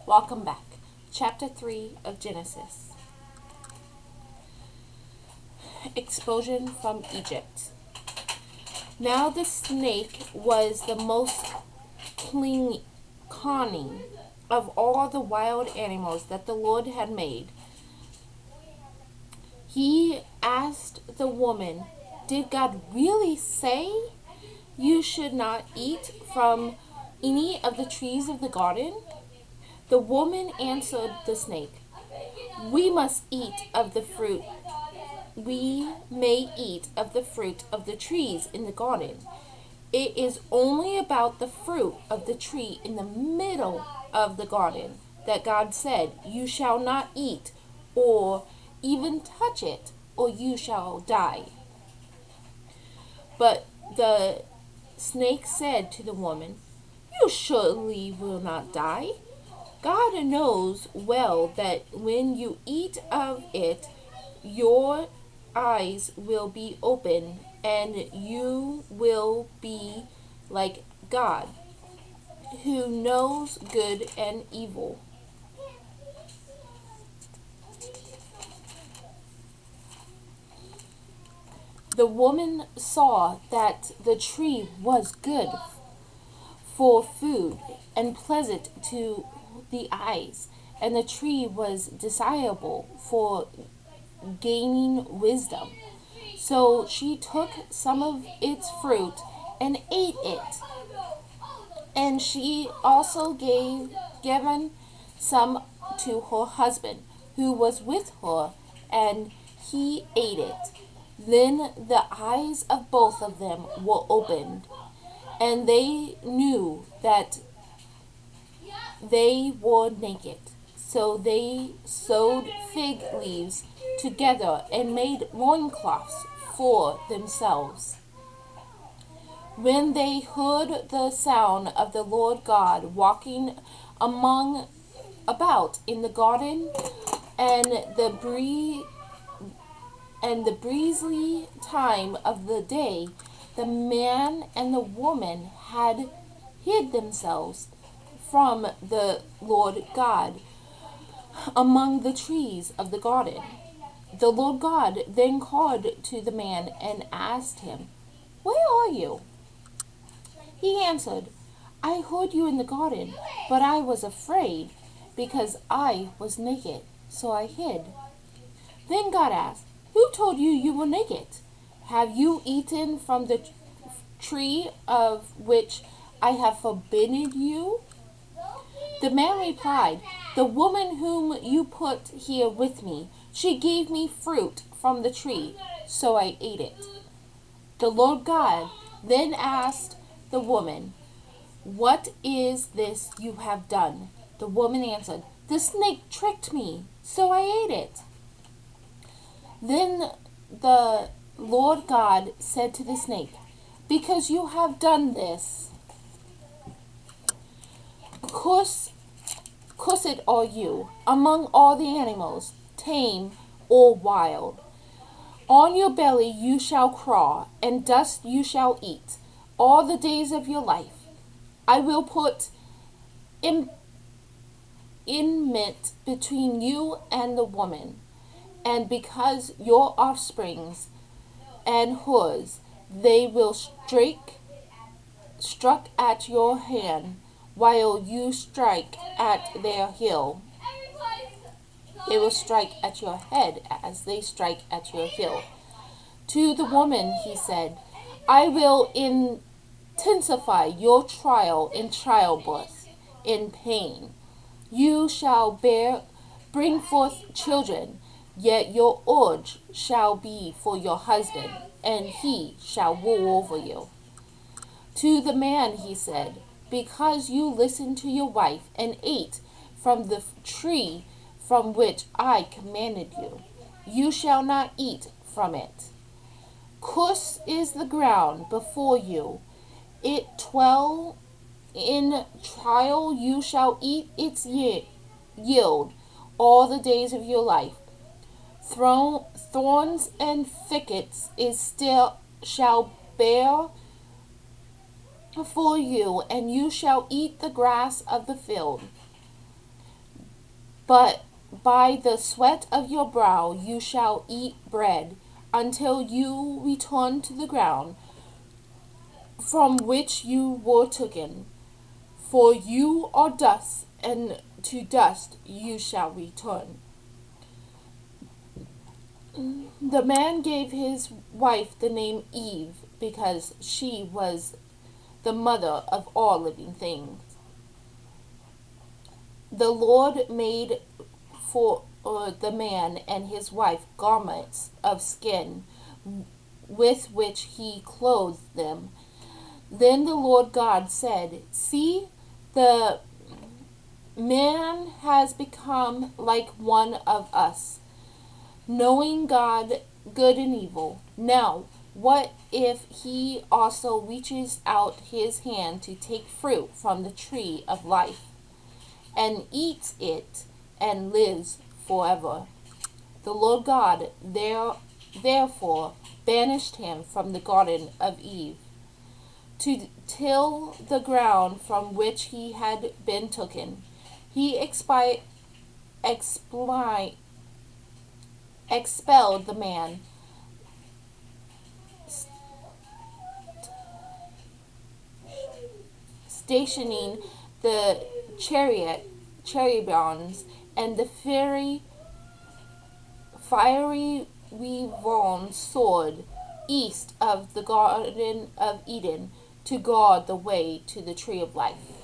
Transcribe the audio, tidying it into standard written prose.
Welcome back. Chapter 3 of Genesis. Expulsion from Egypt. Now the snake was the most cunning of all the wild animals that the Lord had made. He asked the woman, "Did God really say you should not eat from any of the trees of the garden?" The woman answered the snake, "We must eat of the fruit. We may eat of the fruit of the trees in the garden. It is only about the fruit of the tree in the middle of the garden that God said, 'You shall not eat or even touch it, or you shall die.'" But the snake said to the woman, "You surely will not die. God knows well that when you eat of it, your eyes will be open and you will be like God, who knows good and evil." The woman saw that the tree was good for food and pleasant to the eyes, and the tree was desirable for gaining wisdom. So she took some of its fruit and ate it. And she also given some to her husband, who was with her, and he ate it. Then the eyes of both of them were opened, and they knew that they were naked. So they sewed fig leaves together and made loincloths for themselves. When they heard the sound of the Lord God walking about in the garden, and the breezy time of the day, the man and the woman had hid themselves from the Lord God among the trees of the garden. The Lord God then called to the man and asked him, "Where are you?" He answered, "I heard you in the garden, but I was afraid because I was naked, so I hid." Then God asked, "Who told you you were naked? Have you eaten from the tree of which I have forbidden you?" The man replied, "The woman whom you put here with me, she gave me fruit from the tree, so I ate it." The Lord God then asked the woman, "What is this you have done?" The woman answered, "The snake tricked me, so I ate it." Then the Lord God said to the snake, "Because you have done this, cursed are you among all the animals, tame or wild. On your belly you shall crawl, and dust you shall eat all the days of your life. I will put enmity between you and the woman, and because your offsprings and hers, they will struck at your hand, while you strike at their heel. They will strike at your head as they strike at your heel." To the woman he said, "I will intensify your trial in childbirth, in pain. You shall bring forth children, yet your urge shall be for your husband, and he shall rule over you." To the man he said, "Because you listened to your wife and ate from the tree from which I commanded you, you shall not eat from it. Cursed is the ground before you. It dwell in trial. You shall eat its yield all the days of your life. Thorns and thickets it still shall bear for you, and you shall eat the grass of the field. But by the sweat of your brow you shall eat bread, until you return to the ground from which you were taken. For you are dust, and to dust you shall return. The man gave his wife the name Eve, because she was the mother of all living things. The Lord made for the man and his wife garments of skin, with which he clothed them. Then the Lord God said, "See, the man has become like one of us, knowing good and evil. Now, what if he also reaches out his hand to take fruit from the tree of life, and eats it, and lives forever?" The Lord God therefore banished him from the garden of Eve, to till the ground from which he had been taken. He expelled the man, stationing the cherubims and the fiery revolving sword east of the Garden of Eden, to guard the way to the tree of life.